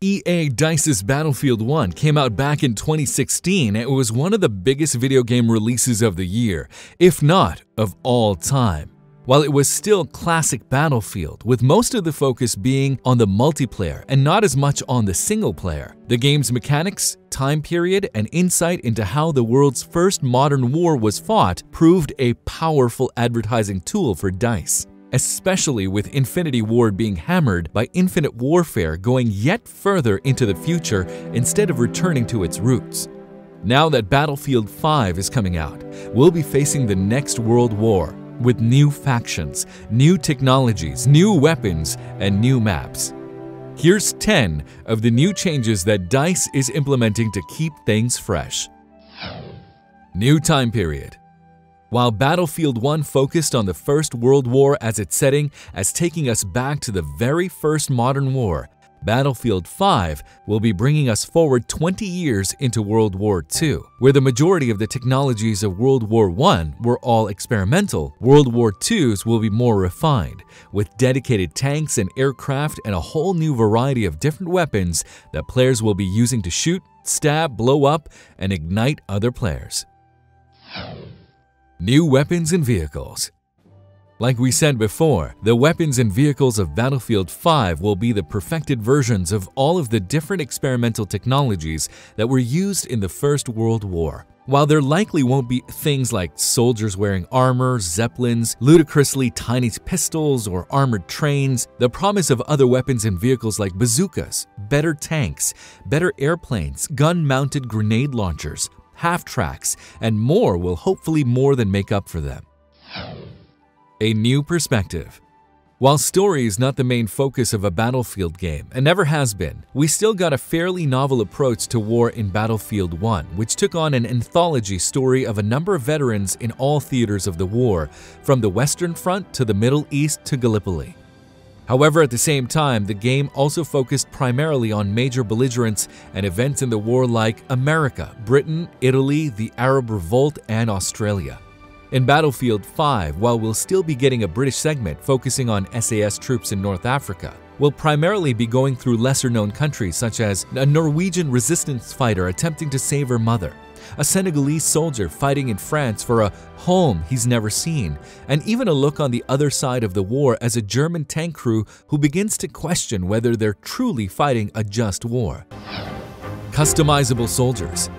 EA DICE's Battlefield 1 came out back in 2016 and it was one of the biggest video game releases of the year, if not of all time. While it was still classic Battlefield, with most of the focus being on the multiplayer and not as much on the single player, the game's mechanics, time period, and insight into how the world's first modern war was fought proved a powerful advertising tool for DICE, especially with Infinity Ward being hammered by Infinite Warfare going yet further into the future instead of returning to its roots. Now that Battlefield 5 is coming out, we'll be facing the next world war, with new factions, new technologies, new weapons, and new maps. Here's 10 of the new changes that DICE is implementing to keep things fresh. New time period. While Battlefield 1 focused on the First World War as its setting, as taking us back to the very first modern war, Battlefield 5 will be bringing us forward 20 years into World War II. Where the majority of the technologies of World War I were all experimental, World War II's will be more refined, with dedicated tanks and aircraft and a whole new variety of different weapons that players will be using to shoot, stab, blow up, and ignite other players. New weapons and vehicles. Like we said before, the weapons and vehicles of Battlefield 5 will be the perfected versions of all of the different experimental technologies that were used in the First World War. While there likely won't be things like soldiers wearing armor, zeppelins, ludicrously tiny pistols, or armored trains, the promise of other weapons and vehicles like bazookas, better tanks, better airplanes, gun-mounted grenade launchers, half-tracks, and more will hopefully more than make up for them. A new perspective. While story is not the main focus of a Battlefield game, and never has been, we still got a fairly novel approach to war in Battlefield 1, which took on an anthology story of a number of veterans in all theaters of the war, from the Western Front to the Middle East to Gallipoli. However, at the same time, the game also focused primarily on major belligerents and events in the war like America, Britain, Italy, the Arab Revolt, and Australia. In Battlefield 5, while we'll still be getting a British segment focusing on SAS troops in North Africa, we'll primarily be going through lesser-known countries such as a Norwegian resistance fighter attempting to save her mother, a Senegalese soldier fighting in France for a home he's never seen, and even a look on the other side of the war as a German tank crew who begins to question whether they're truly fighting a just war. Customizable soldiers.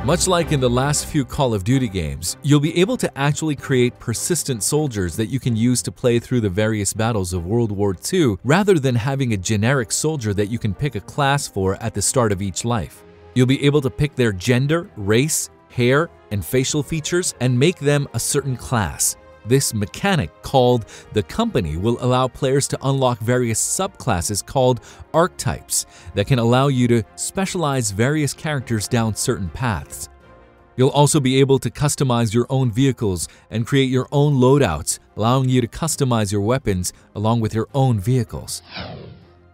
Much like in the last few Call of Duty games, you'll be able to actually create persistent soldiers that you can use to play through the various battles of World War II rather than having a generic soldier that you can pick a class for at the start of each life. You'll be able to pick their gender, race, hair, and facial features and make them a certain class. This mechanic, called the Company, will allow players to unlock various subclasses called archetypes that can allow you to specialize various characters down certain paths. You'll also be able to customize your own vehicles and create your own loadouts, allowing you to customize your weapons along with your own vehicles.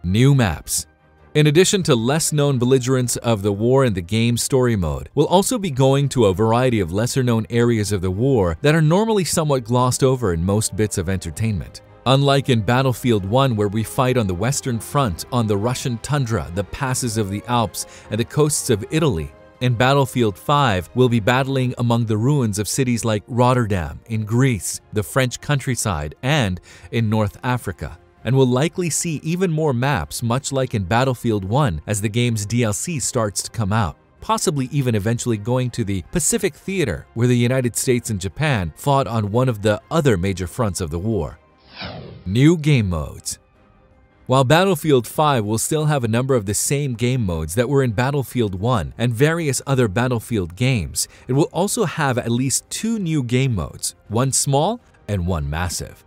New maps. In addition to less-known belligerents of the war in the game story mode, we'll also be going to a variety of lesser-known areas of the war that are normally somewhat glossed over in most bits of entertainment. Unlike in Battlefield 1 where we fight on the Western Front, on the Russian tundra, the passes of the Alps, and the coasts of Italy, in Battlefield 5, we'll be battling among the ruins of cities like Rotterdam, in Greece, the French countryside, and in North Africa. And we'll likely see even more maps, much like in Battlefield 1 as the game's DLC starts to come out, possibly even eventually going to the Pacific Theater where the United States and Japan fought on one of the other major fronts of the war. New game modes. While Battlefield 5 will still have a number of the same game modes that were in Battlefield 1 and various other Battlefield games, it will also have at least two new game modes, one small and one massive.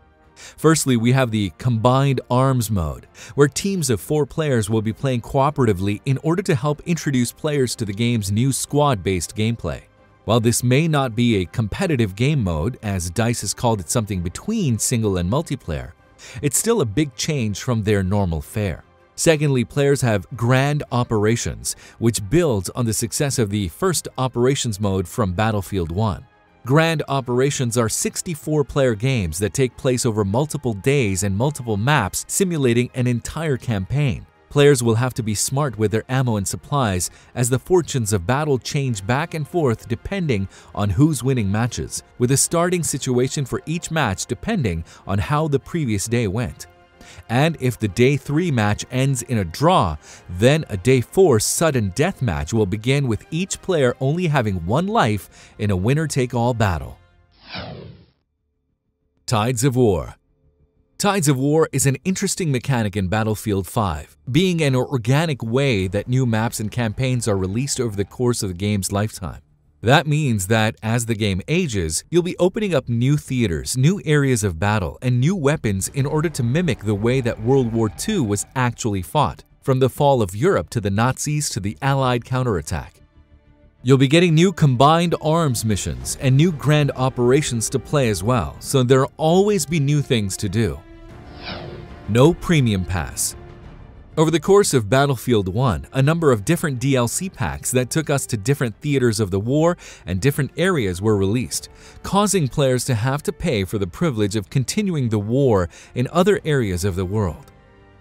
Firstly, we have the Combined Arms mode, where teams of 4 players will be playing cooperatively in order to help introduce players to the game's new squad-based gameplay. While this may not be a competitive game mode, as DICE has called it something between single and multiplayer, it's still a big change from their normal fare. Secondly, players have Grand Operations, which builds on the success of the first Operations mode from Battlefield 1. Grand Operations are 64-player games that take place over multiple days and multiple maps, simulating an entire campaign. Players will have to be smart with their ammo and supplies, as the fortunes of battle change back and forth depending on who's winning matches, with a starting situation for each match depending on how the previous day went. And if the Day 3 match ends in a draw, then a Day 4 sudden death match will begin with each player only having one life in a winner-take-all battle. Tides of War. Tides of War is an interesting mechanic in Battlefield 5, being an organic way that new maps and campaigns are released over the course of the game's lifetime. That means that as the game ages, you'll be opening up new theaters, new areas of battle, and new weapons in order to mimic the way that World War II was actually fought, from the fall of Europe to the Nazis to the Allied counterattack. You'll be getting new combined arms missions and new grand operations to play as well, so there'll always be new things to do. No Premium Pass. Over the course of Battlefield 1, a number of different DLC packs that took us to different theaters of the war and different areas were released, causing players to have to pay for the privilege of continuing the war in other areas of the world.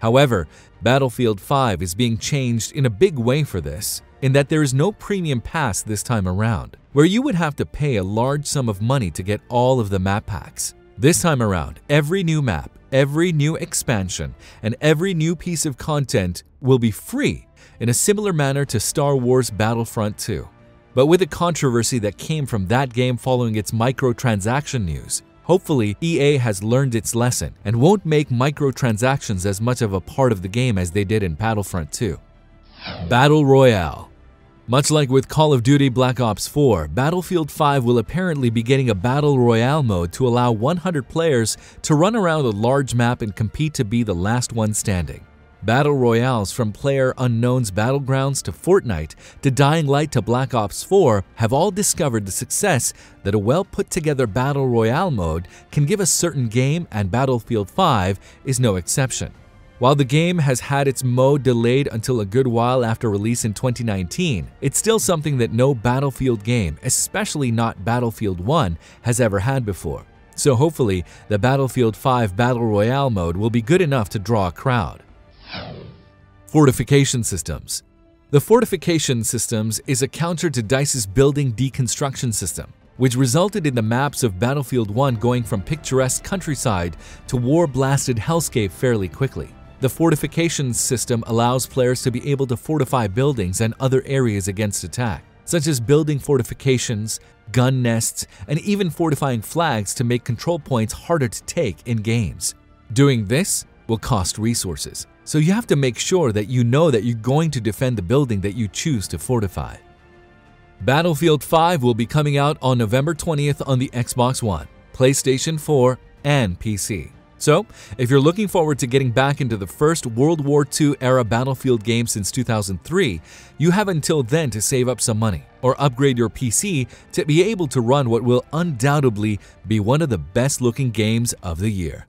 However, Battlefield 5 is being changed in a big way for this, in that there is no Premium Pass this time around, where you would have to pay a large sum of money to get all of the map packs. This time around, every new map, every new expansion, and every new piece of content will be free in a similar manner to Star Wars Battlefront 2. But with the controversy that came from that game following its microtransaction news, hopefully EA has learned its lesson and won't make microtransactions as much of a part of the game as they did in Battlefront 2. Battle Royale. Much like with Call of Duty Black Ops 4, Battlefield 5 will apparently be getting a Battle Royale mode to allow 100 players to run around a large map and compete to be the last one standing. Battle Royales from PlayerUnknown's Battlegrounds to Fortnite to Dying Light to Black Ops 4 have all discovered the success that a well-put-together Battle Royale mode can give a certain game, and Battlefield 5 is no exception. While the game has had its mode delayed until a good while after release in 2019, it's still something that no Battlefield game, especially not Battlefield 1, has ever had before. So hopefully, the Battlefield 5 Battle Royale mode will be good enough to draw a crowd. Fortification Systems. The Fortification Systems is a counter to DICE's building deconstruction system, which resulted in the maps of Battlefield 1 going from picturesque countryside to war-blasted hellscape fairly quickly. The fortification system allows players to be able to fortify buildings and other areas against attack, such as building fortifications, gun nests, and even fortifying flags to make control points harder to take in games. Doing this will cost resources, so you have to make sure that you know that you're going to defend the building that you choose to fortify. Battlefield 5 will be coming out on November 20th on the Xbox One, PlayStation 4, and PC. So, if you're looking forward to getting back into the first World War II era Battlefield game since 2003, you have until then to save up some money or upgrade your PC to be able to run what will undoubtedly be one of the best looking games of the year.